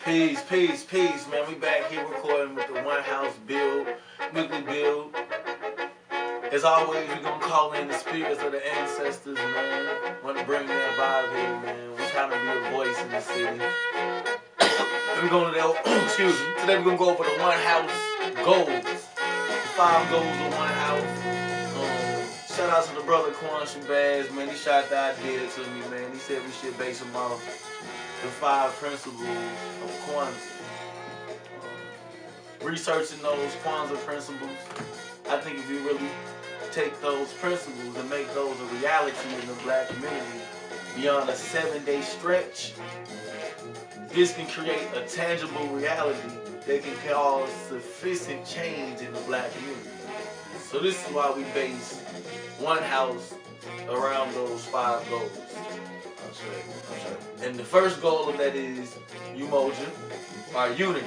Peace, peace, peace, man. We back here recording with the One House Build, weekly build. As always, we gonna call in the spirits of the ancestors, man. Wanna bring that vibe here, man. We're trying to be a voice in the city. And we're gonna, excuse me, today we're gonna go over the One House goals. The 5 goals of One House. Shout out to the brother Quan Shabazz, man. He shot the idea to me, man. He said we should base them off the 5 principles of Kwanzaa. Researching those Kwanzaa principles, I think if we really take those principles and make those a reality in the black community beyond a 7-day stretch, this can create a tangible reality that can cause sufficient change in the black community. So this is why we base One House around those 5 goals. And the first goal of that is UMOJA, or unity.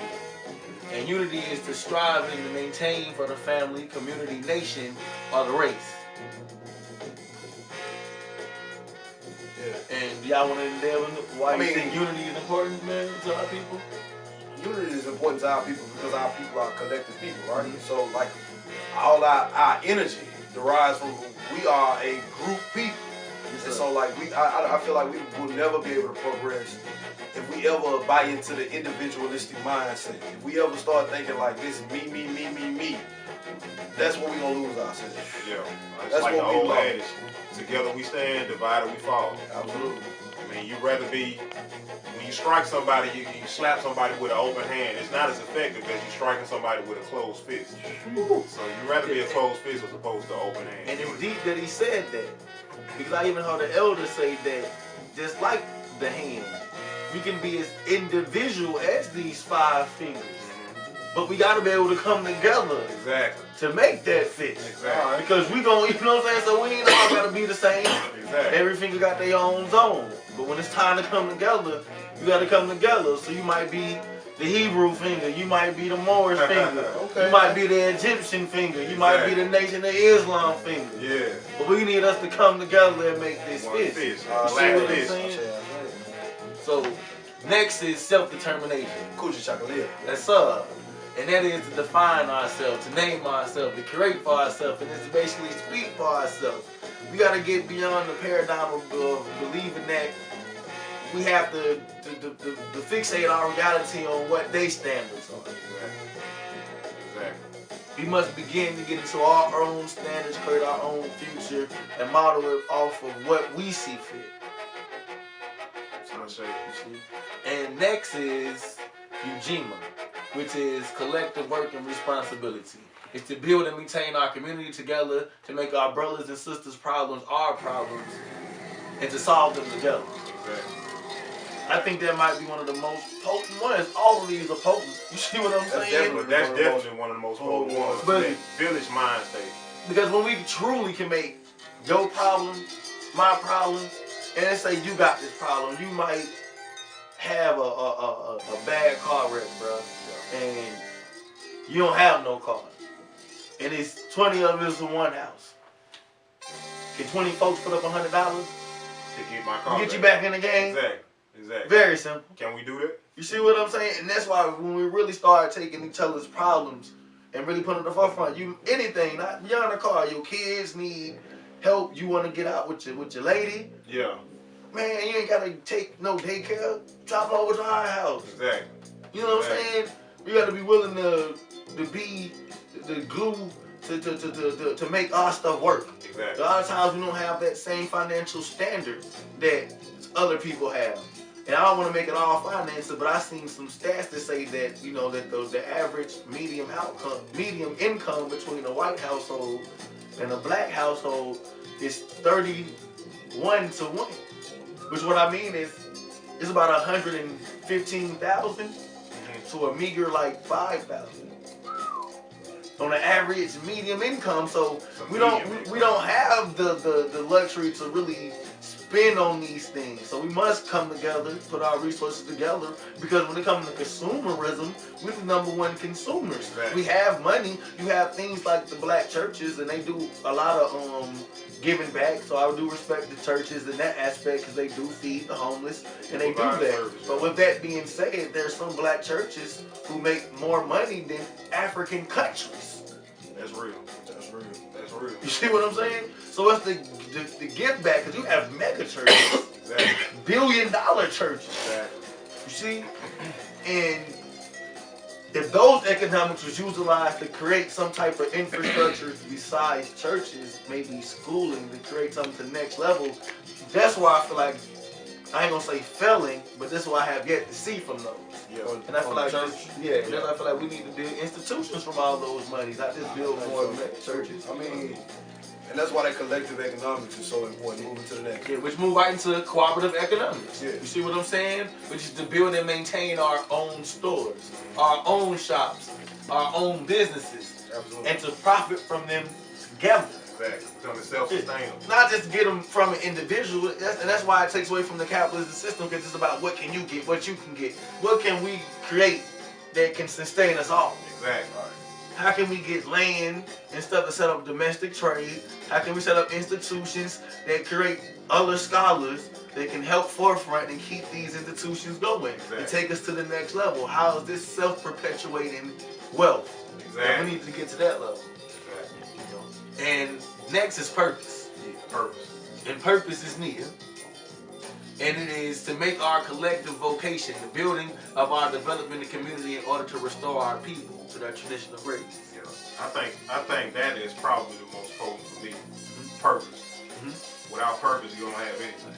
And unity is to strive and to maintain for the family, community, nation, or the race. Yeah. And y'all want to delve into why you think unity is important, man, to our people? Unity is important to our people because our people are collective people, right? Mm-hmm. So, like, all our energy derives from we are a group people. And so, like, I feel like we will never be able to progress if we ever buy into the individualistic mindset. If we ever start thinking like this, me, that's when we're going to lose ourselves. Yeah, that's like the old adage, together we stand, divided we fall. Absolutely. I mean, you'd rather be, when you strike somebody, you slap somebody with an open hand, it's not as effective as you striking somebody with a closed fist. So you'd rather be a closed fist as opposed to an open hand. And it's deep that he said that. Because I even heard the elders say that, just like the hand, we can be as individual as these 5 fingers. But we got to be able to come together to make that fit. Exactly. Because we gon', you know what I'm saying? So we ain't all got to be the same. Exactly. Every finger got their own zone. But when it's time to come together, you got to come together. So you might be the Hebrew finger, you might be the Moorish finger, you might be the Egyptian finger, you might be the Nation of Islam finger. Yeah. But we need us to come together and make this fit. You see what I'm saying? So next is self-determination. KUJICHAGULIA. That's up. And that is to define ourselves, to name ourselves, to create for ourselves, and it's to basically speak for ourselves. We got to get beyond the paradigm of believing that we have to fixate our reality on what their standards are. Exactly. We must begin to get into our own standards, create our own future, and model it off of what we see fit. And next is UJIMA, which is collective work and responsibility. It's to build and maintain our community together, to make our brothers and sisters' problems our problems, and to solve them together. Exactly. I think that might be one of the most potent ones. All of these are potent. You see what I'm saying? That's definitely one of the most potent ones. But that village mind state. Because when we truly can make your problem, my problem, and let's say you got this problem, you might have a bad car wreck, bro, and you don't have no car, and it's 20 of us in one house. Can 20 folks put up $100 to get my car you back in the game? Exactly. Very simple. Can we do that? You see what I'm saying? And that's why when we really start taking each other's problems and really putting it at the forefront, anything, not beyond the car, your kids need help, you want to get out with your lady. Yeah. Man, you ain't got to take no daycare. Drop them over to our house. Exactly. You know what I'm saying? We got to be willing to be the glue to make our stuff work. Exactly. A lot of times we don't have that same financial standard that other people have. And I don't want to make it all finances, but I've seen some stats that say that, you know, that the average medium income between a white household and a black household is 31-1. Which what I mean is, it's about 115,000 to a meager like 5,000 on an average medium income. So we don't have the luxury to really spend on these things. So we must come together, put our resources together, because when it comes to consumerism, we're the #1 consumers. Right. We have money. You have things like the black churches, and they do a lot of giving back. So I do respect the churches in that aspect because they do feed the homeless, and they do that. Service, but with that being said, there's some black churches who make more money than African countries. That's real. That's real. That's real. You see what I'm saying? So it's the give back, because you have mega churches, Exactly. billion-dollar churches. Exactly. You see? And if those economics was utilized to create some type of infrastructure besides churches, maybe schooling, to create something to the next level, that's why I feel like, I ain't gonna say failing, but that's what I have yet to see from those. Yeah. And I feel like, church. and I feel like we need to build institutions from all those monies, not just build more mega churches. I mean, and that's why that collective economics is so important. Moving to the next. Yeah, which move right into cooperative economics. Yeah. You see what I'm saying? Which is to build and maintain our own stores, our own shops, our own businesses, Absolutely. and to profit from them together. Exactly. Becoming self-sustainable. Not just get them from an individual, and that's why it takes away from the capitalist system, because it's about what can you get, what you can get. What can we create that can sustain us all? Exactly. How can we get land and stuff to set up domestic trade? How can we set up institutions that create other scholars that can help forefront and keep these institutions going and take us to the next level? How is this self-perpetuating wealth? Exactly. And we need to get to that level. Exactly. And next is purpose. Yeah. Purpose. And purpose is near. And it is to make our collective vocation, the building of our development and community in order to restore our people to their traditional race. Yeah. I think that is probably the most potent for me. Purpose. Without purpose, you don't have anything.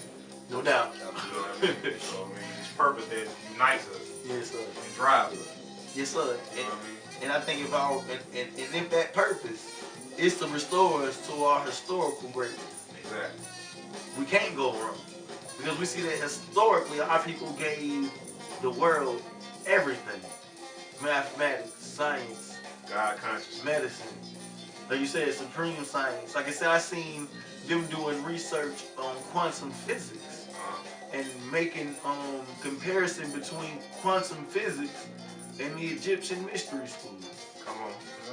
No doubt. You know what I mean? So I mean, it's purpose that unites us Yes, sir. and drives us. Yes, sir. You know what I mean? And I think if if that purpose is to restore us to our historical greatness, Exactly. we can't go wrong. Because we see that historically our people gave the world everything. Mathematics, science, God consciousness. medicine. Like you said, supreme science. Like I said, I seen them doing research on quantum physics and making comparison between quantum physics and the Egyptian mystery schools. Come on.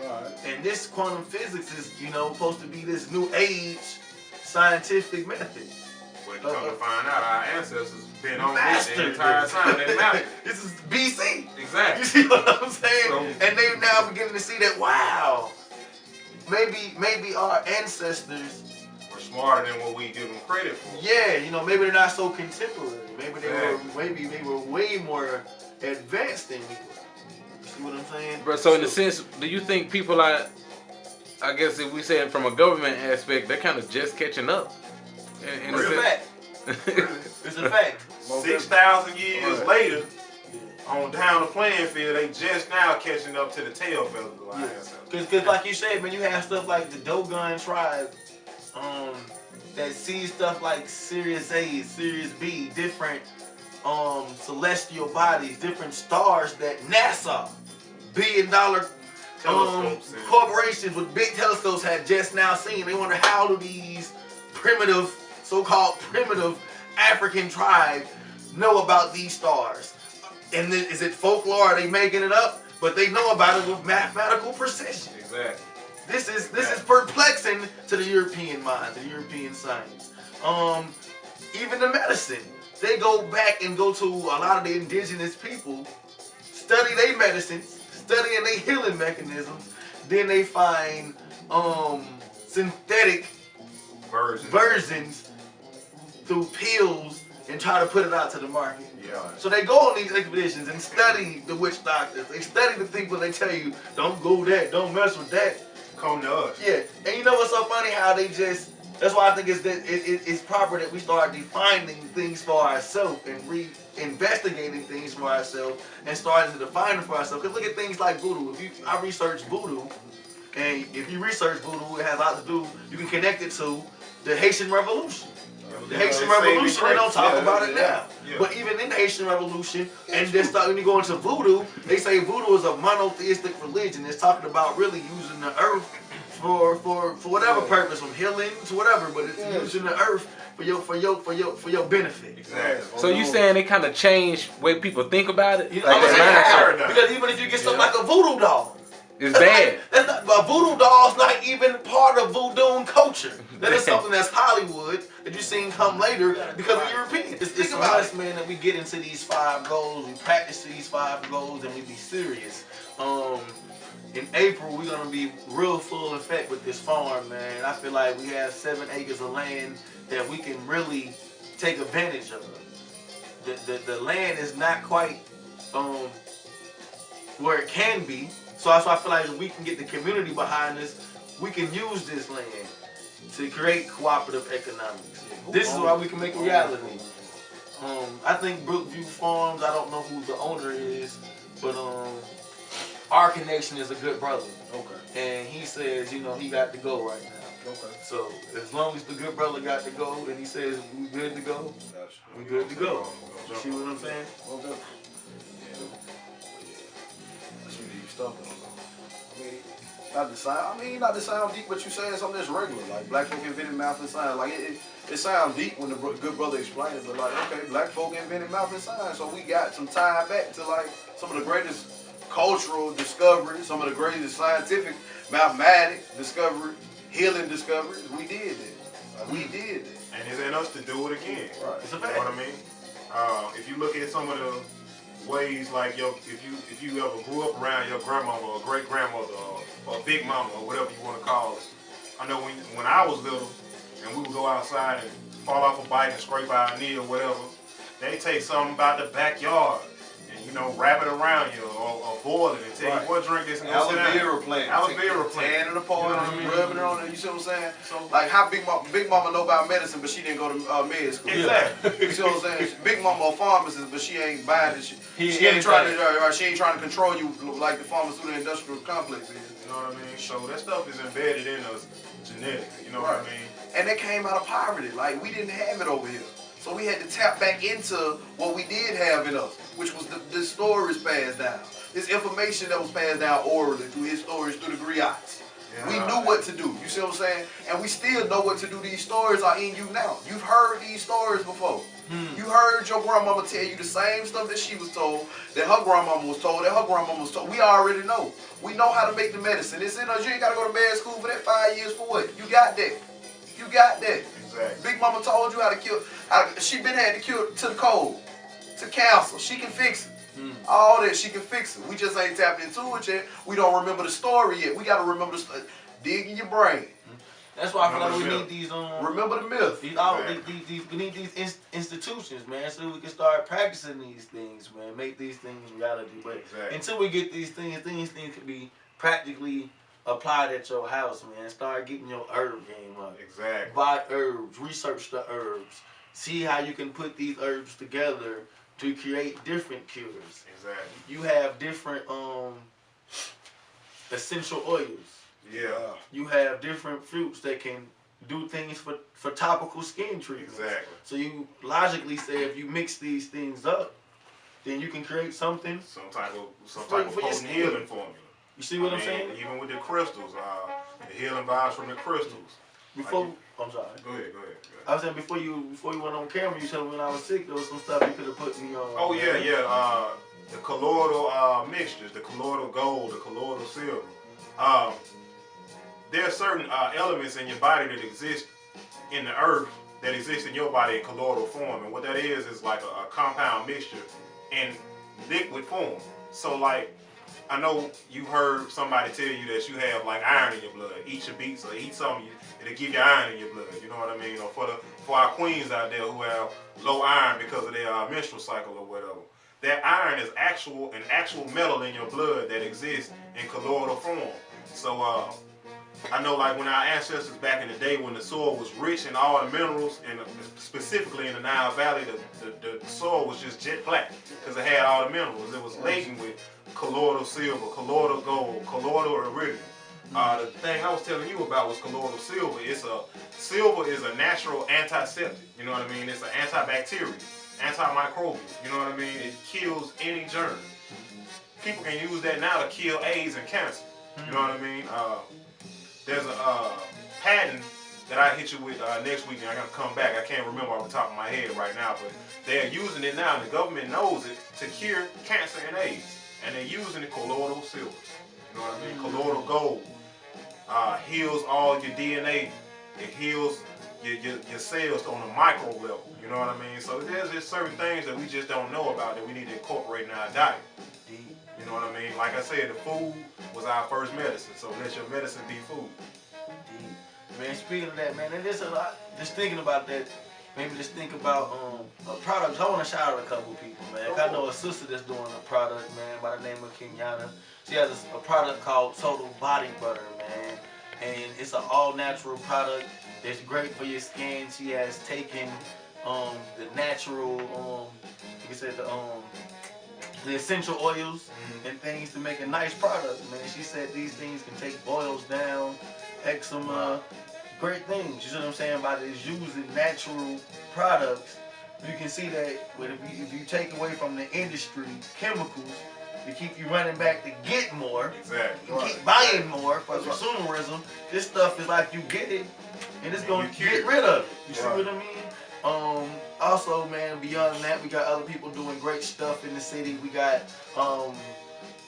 All right. And this quantum physics is, supposed to be this new age scientific method. But come to find out, our ancestors been on this Mastered the entire this. time. They mastered. This is BC. You Exactly. see what I'm saying? So- And they now beginning to see that, wow, maybe our ancestors, We're smarter than what we give them credit for. yeah, maybe they're not so contemporary. Maybe Exactly. they were way more advanced than we were. You see what I'm saying? But so in a sense, do you think people are, I guess if we say it from a government aspect, they're kind of just catching up? In It's a fact. It's a fact. 6,000 years Right. later, on down the playing field, they just now catching up to the tail feathers of our ancestors. Because like you said, man, you have stuff like the Dogon tribe that sees stuff like Sirius A, Sirius B, different celestial bodies, different stars that NASA, billion-dollar Telescopes and- corporations with big telescopes had just now seen. They wonder how do these primitive, so-called primitive African tribes know about these stars. And then, is it folklore? Are they making it up? But they know about it with mathematical precision. Exactly. This is perplexing to the European mind, to the European science. Even the medicine, they go back and go to a lot of the indigenous people, study their medicines, studying their healing mechanisms. Then they find synthetic versions through pills and try to put it out to the market. Yeah. So they go on these expeditions and study the witch doctors. They study the people they tell you, don't go that, don't mess with that. Come to us. Yeah, and you know what's so funny? How they just, that's why I think it's proper that we start defining things for ourselves and investigating things for ourselves and starting to define them for ourselves. Because look at things like voodoo. I research voodoo, and if you research voodoo, it has a lot to do, you can connect it to the Haitian Revolution. The Haitian Revolution, they don't talk about it now. Yeah. But even in the Haitian Revolution, and then when you go into voodoo, they say voodoo is a monotheistic religion. It's talking about really using the earth for whatever purpose, from healing to whatever, but it's using the earth your benefit. Exactly. So you saying it kind of changed the way people think about it? You know, Like I'm saying that mindset because even if you get something like a voodoo doll, is bad. That's not, a voodoo doll's not even part of voodoo culture. That is something that's Hollywood that you seen come later because of Europeans. It's for us, man, that we get into these 5 goals, we practice these 5 goals, and we be serious. In April, we're gonna be real full effect with this farm, man. I feel like we have 7 acres of land that we can really take advantage of. The land is not quite where it can be. So that's why I feel like if we can get the community behind us, we can use this land to create cooperative economics. This is why we can make a reality. I think Brookview Farms, I don't know who the owner is, but our connection is a good brother. Okay. And he says, you know, he got to go right now. Okay. So as long as the good brother got to go and he says we good to go, we good to go. You see what I'm saying? Okay. That's some deep stuff. Not to sound deep, but you saying something that's regular. Like black folk invented math and science. Like it sounds deep when the good brother explained it, but like, okay, black folk invented math and science, so we got some time back to like some of the greatest cultural discoveries, some of the greatest scientific, mathematics discovery, healing discoveries. We did that. We did that. And it's in us to do it again. Right. It's a You know fact. what I mean? If you look at some of the ways, like if you ever grew up around your grandmama or great grandmother or big mama or whatever you want to call it. I know when I was little and we would go outside and fall off a bike and scrape our knee or whatever, they take something about the backyard and, you know, wrap it around you or boil it and tell you what drink this and go sit down. Aloe vera plant. Aloe vera plant. Tearing it apart, You know what I mean? rubbing it on it. You see what I'm saying? So, Like how Big Mama know about medicine, but she didn't go to med school. exactly. You see what I'm saying? Big Mama a pharmacist, but she ain't buying it. He She ain't ain't trying to control you like the pharmaceutical industrial complex is. You know what I mean? So that stuff is embedded in us genetically. You know what I mean? And that came out of poverty. Like we didn't have it over here. So we had to tap back into what we did have in us, which was the stories passed down. This information that was passed down orally through his stories, through the griots. Yeah. We knew what to do. You see what I'm saying? And we still know what to do. These stories are in you now. You've heard these stories before. You heard your grandmama tell you the same stuff that she was told, that her grandmama was told, that her grandmama was told. We already know. We know how to make the medicine. It's in us. You ain't got to go to med school for that 5 years for what? You got that. You got that. Exactly. Big Mama told you how to kill. She been had to cure to the cold, to cancer. She can fix it. All that, she can fix it. We just ain't tapped into it yet. We don't remember the story yet. We got to remember the story. Dig in your brain. That's why I feel like we need these Remember the myth. we need these institutions, man, so we can start practicing these things, man. Make these things reality. But until we get these things can be practically applied at your house, man. Start getting your herb game up. Exactly. Buy herbs, research the herbs, see how you can put these herbs together to create different cures. Exactly. You have different essential oils. Yeah. You have different fruits that can do things for topical skin treatments. Exactly. So you logically say if you mix these things up, then you can create something. Some type of For your potent skin. healing formula. You see what I I'm mean, saying? Even with the crystals, the healing vibes from the crystals. Before Like I'm sorry. Go ahead. I was saying before you went on camera, you told me when I was sick there was some stuff you could have put me on. Oh yeah. The colloidal mixtures, the colloidal gold, the colloidal silver. There are certain elements in your body that exist in the earth that exist in your body in colloidal form, and what that is like a compound mixture in liquid form. So like, I know you heard somebody tell you that you have like iron in your blood. Eat your beets or eat something that'll give you iron in your blood. You know what I mean? Or for our queens out there who have low iron because of their menstrual cycle or whatever. That iron is an actual metal in your blood that exists in colloidal form. So I know like when our ancestors back in the day when the soil was rich in all the minerals, and specifically in the Nile Valley, the soil was just jet black because it had all the minerals. It was laden with colloidal silver, colloidal gold, colloidal iridium. The thing I was telling you about was colloidal silver. Silver is a natural antiseptic. You know what I mean? It's an antibacterial, antimicrobial. You know what I mean? It kills any germ. People can use that now to kill AIDS and cancer. You know what I mean? There's a patent that I hit you with next week, and I gotta come back. I can't remember off the top of my head right now, but they're using it now, and the government knows it to cure cancer and AIDS, and they're using the colloidal silver. You know what I mean? Colloidal gold heals all your DNA. It heals your cells on a micro level. You know what I mean? So there's just certain things that we just don't know about that we need to incorporate in our diet. You know what I mean? Like I said, the food was our first medicine, so let your medicine be food. Man, speaking of that, man, and there's a lot, just thinking about that, maybe just think about products. I want to shout out a couple people, man. I know a sister that's doing a product, man, by the name of Kenyana. She has a product called Total Body Butter, man, and it's an all-natural product. It's great for your skin. She has taken the natural, like I said, the essential oils and things to make a nice product, man. She said these things can take boils down, eczema, great things. You see what I'm saying? By this using natural products, you can see that if you take away from the industry chemicals to keep you running back to get more, exactly. You keep buying more for consumerism. This stuff is like you get it, and it's going to get rid of it. You see what I mean? Also, man, beyond that, we got other people doing great stuff in the city. We got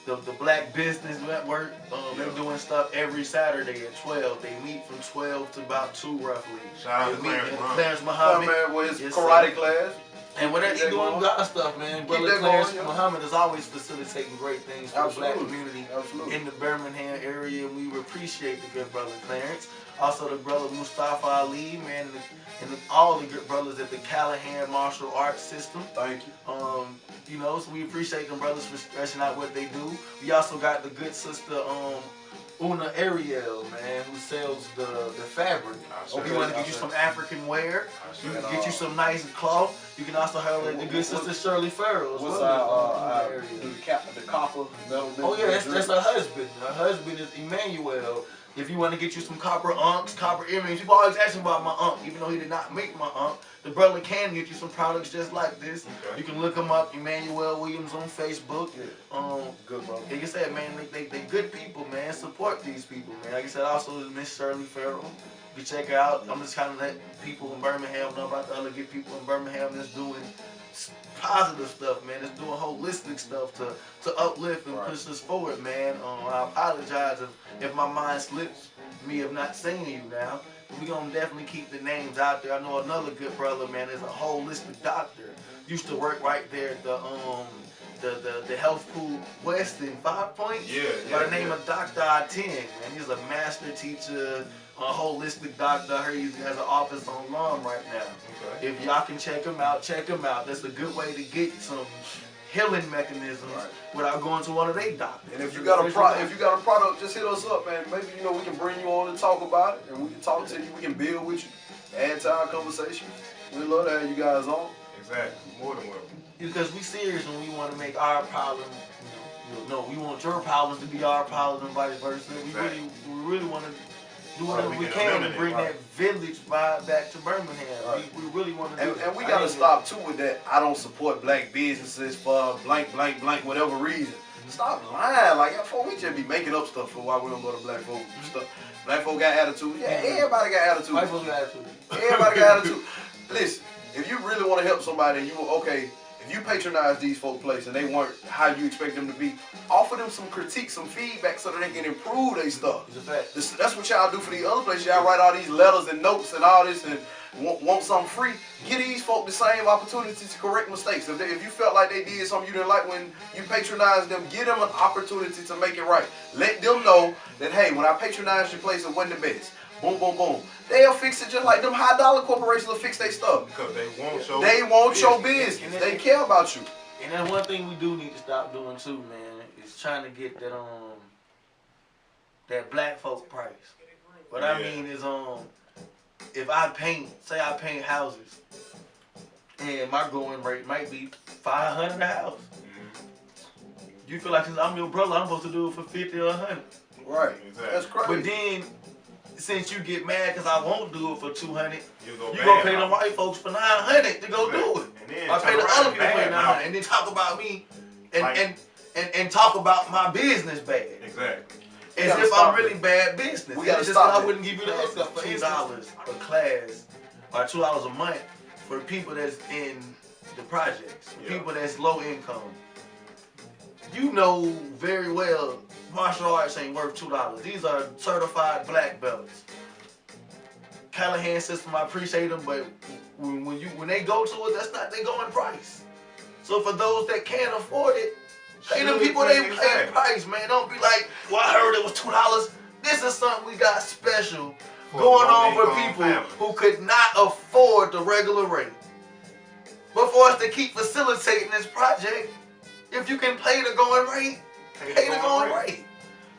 the Black Business Network. They're doing stuff every Saturday at 12. They meet from 12 to about 2 roughly. Shout out to Clarence Muhammad. Man, with his karate class. And whatever he's doing, got stuff, man. Brother Clarence Muhammad is always facilitating great things for the Black community in the Birmingham area. And we appreciate the good brother Clarence. Also the brother Mustafa Ali, man, and all the good brothers at the Callahan Martial Arts System. Thank you. You know, so we appreciate them brothers for stretching out what they do. We also got the good sister Una Ariel, man, who sells the fabric. If you want to get you some African wear, you can get you some nice cloth. You can also have the good sister Shirley Farrell as well. The copper metal. Oh yeah, that's her husband. Her husband is Emmanuel. If you want to get you some copper unks, copper earrings, people always ask me about my unk, even though he did not make my unk. The brother can get you some products just like this. Okay. You can look him up, Emmanuel Williams on Facebook. Yeah. Good brother. Like I said, man, they good people, man. Support these people, man. Like I said, also Miss Shirley Farrell. You check her out. I'm just kind of letting people in Birmingham know about the other good people in Birmingham that's doing positive stuff, man. That's doing holistic stuff to uplift and push us forward, man. I apologize if my mind slips me of not saying you now. We're gonna definitely keep the names out there. I know another good brother, man, is a holistic doctor. Used to work right there at the health food West in 5 Points. By the name of Dr. I-10, man. He's a master teacher, a holistic doctor. I heard he has an office on Lum right now. Okay. If y'all can check him out, check him out. That's a good way to get some healing mechanisms without going to one of their doctors. And if you got a product, just hit us up, man. Maybe we can bring you on and talk about it, and we can talk to you. We can build with you, add to our conversation. We love to have you guys on. Exactly, more than welcome. Because we serious when we want to make our problems. We want your problems to be our problems and vice versa. We really want to do whatever we can to bring that village vibe back to Birmingham. We really want to do it. And we got to stop too with that. I don't support black businesses for blank, whatever reason. Stop lying. Like, we just be making up stuff for why we don't go to black folk and stuff. Black folk got attitude. Yeah, everybody got attitude. White folks got attitude. Everybody got attitude. Listen, if you really want to help somebody and if you patronize these folk places and they weren't how you expect them to be, offer them some critique, some feedback so that they can improve their stuff. It's a fact. That's what y'all do for these other places. Y'all write all these letters and notes and all this and want something free. Give these folk the same opportunity to correct mistakes. If you felt like they did something you didn't like when you patronized them, give them an opportunity to make it right. Let them know that, hey, when I patronized your place, it wasn't the best. Boom, boom, boom. They'll fix it just like them high dollar corporations will fix their stuff. Because they want your business. They care about you. And then one thing we do need to stop doing too, man, is trying to get that black folk price. What I mean is if I paint houses and my going rate might be $500 a house. You feel like since I'm your brother, I'm supposed to do it for $50 or $100. Right. Exactly. That's crazy. But then since you get mad because I won't do it for $200, you gonna pay them white folks for $900 to go do it. I pay the other people for $900 and then talk about me and talk about my business bad. Exactly. We As gotta if stop I'm really it. bad business. We gotta It's just stop I it. wouldn't give you the hookup for $2 a class or $2 a month for the people that's in the projects, Yeah. people that's low income. You know very well martial arts ain't worth $2. These are certified black belts. Callahan system, I appreciate them, but when they go to it, that's not their going price. So for those that can't afford it, pay them people they pay price, man. Don't be like, well, I heard it was $2. This is something we got special going on for people who could not afford the regular rate. But for us to keep facilitating this project, if you can pay the going rate, pay the going rate.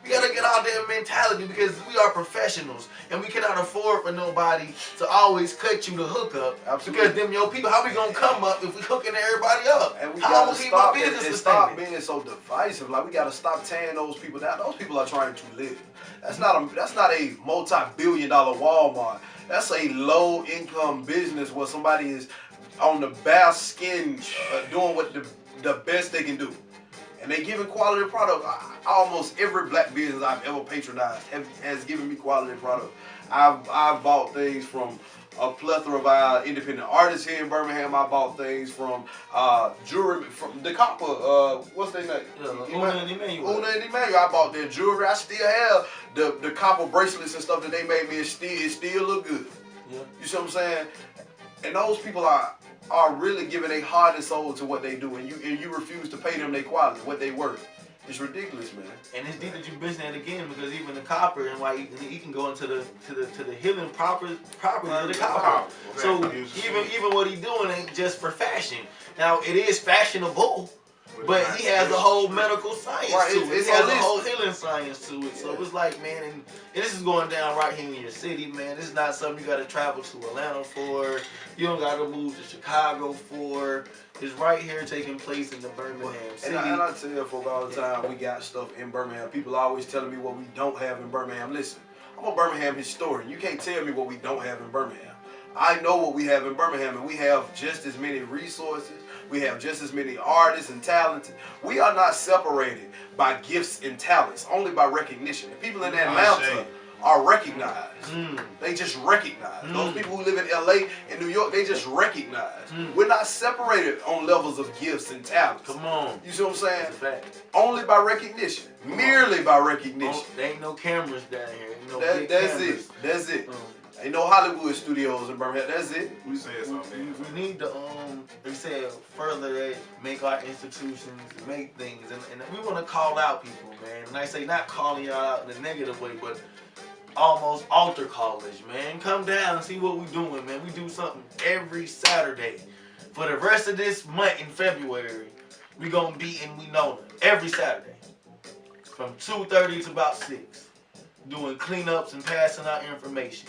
We gotta get out there mentality because we are professionals and we cannot afford for nobody to always cut you the hookup. Absolutely. Because them your people, how we gonna come up if we hooking everybody up? And we how gotta keep our stop business and stop sustainable? being so divisive. Like we gotta stop tearing those people down. Those people are trying to live. That's not a multi-billion-dollar Walmart. That's a low-income business where somebody is on the bare skin doing what the best they can do. And they giving quality product. Almost every black business I've ever patronized has given me quality product. I've bought things from a plethora of our independent artists here in Birmingham. I bought things from jewelry from the Copper. What's their name? Una and Emmanuel. Una and Emmanuel. I bought their jewelry. I still have the copper bracelets and stuff that they made me. It still look good. Yeah. You see what I'm saying? And those people are really giving their heart and soul to what they do, and you refuse to pay them their quality, what they worth. It's ridiculous, man. And it's deep that you mentioned that again because even the copper and why he can go into the healing property of the copper. So even what he doing ain't just for fashion. Now it is fashionable, but he has a whole medical science to it. He has a whole healing science to it. So it's like, man, and this is going down right here in your city, man. This is not something you got to travel to Atlanta for. You don't got to move to Chicago for. It's right here taking place in the Birmingham city. And I tell you folks all the time, we got stuff in Birmingham. People always telling me what we don't have in Birmingham. Listen, I'm a Birmingham historian. You can't tell me what we don't have in Birmingham. I know what we have in Birmingham, and we have just as many resources. We have just as many artists and talents. We are not separated by gifts and talents, only by recognition. The people in Atlanta are recognized. They just recognize. Those people who live in LA and New York, they just recognize. We're not separated on levels of gifts and talents. Come on. You see what I'm saying? That's a fact. Only by recognition. Merely by recognition. There ain't no cameras down here. Ain't no big That's cameras. it. That's it. Ain't no Hollywood studios in Birmingham. That's it. We said something. We need to they said further make our institutions make things and we want to call out people, man. And I say not calling y'all out in a negative way, but almost altar college, man. Come down and see what we doing, man. We do something every Saturday. For the rest of this month in February, we gonna be in Winona every Saturday. From 2:30 to about 6. Doing cleanups and passing out information.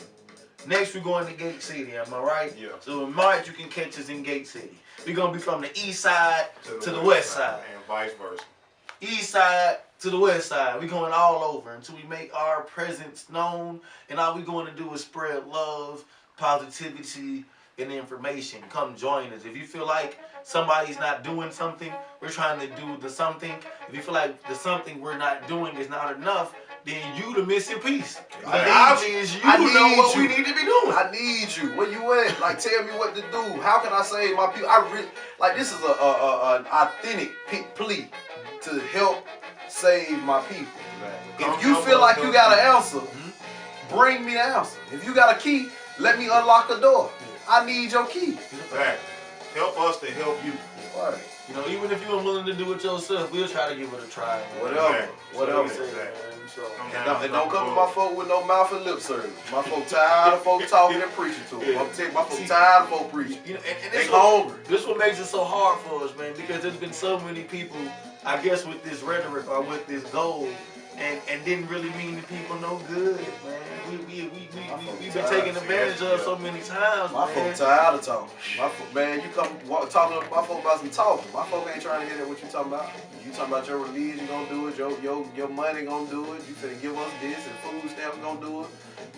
Next, we're going to Gate City, am I right? Yeah. So in March, you can catch us in Gate City. We're going to be from the east side to the west side. And vice versa. East side to the west side. We're going all over until we make our presence known. And all we're going to do is spread love, positivity, and information. Come join us. If you feel like somebody's not doing something, we're trying to do the something. If you feel like the something we're not doing is not enough, then you the missing piece. Obviously, you know what we need to be doing. I need you. Where you at? Like, tell me what to do. How can I save my people? This is an authentic plea to help save my people. If you feel like you got an answer, bring me the answer. If you got a key, let me unlock the door. I need your key. Exactly. Help us to help you. Right. You know, even if you're unwilling to do it yourself, we'll try to give it a try. Whatever. And don't come to my folk with no mouth and lip service. My folk tired of folk talking and preaching to them. I'm telling you, my folk tired of folk preaching. You know, and they hungry. This what makes it so hard for us, man, because there's been so many people, I guess, with this rhetoric or with this goal, and didn't really mean the people no good, man. We've been taken advantage of so many times, my man. folk tired of talking. My folk, man, you come talking to my folk about some talking. My folk ain't trying to hear that what you talking about. You talking about your religion gonna do it, your money gonna do it. You finna give us this and food stamps gonna do it.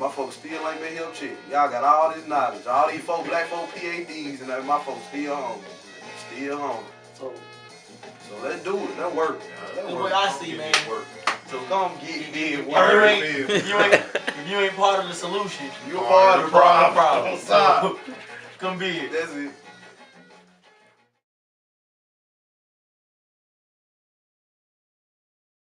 My folks still ain't been help check. Y'all got all this knowledge. All these folk, black folk PhDs, and my folks still hungry. Still hungry. So let's do it. Let's work. The way I see, man, So come get it. Word. If you ain't part of the solution, You're part of the problem. So, come be it. That's it.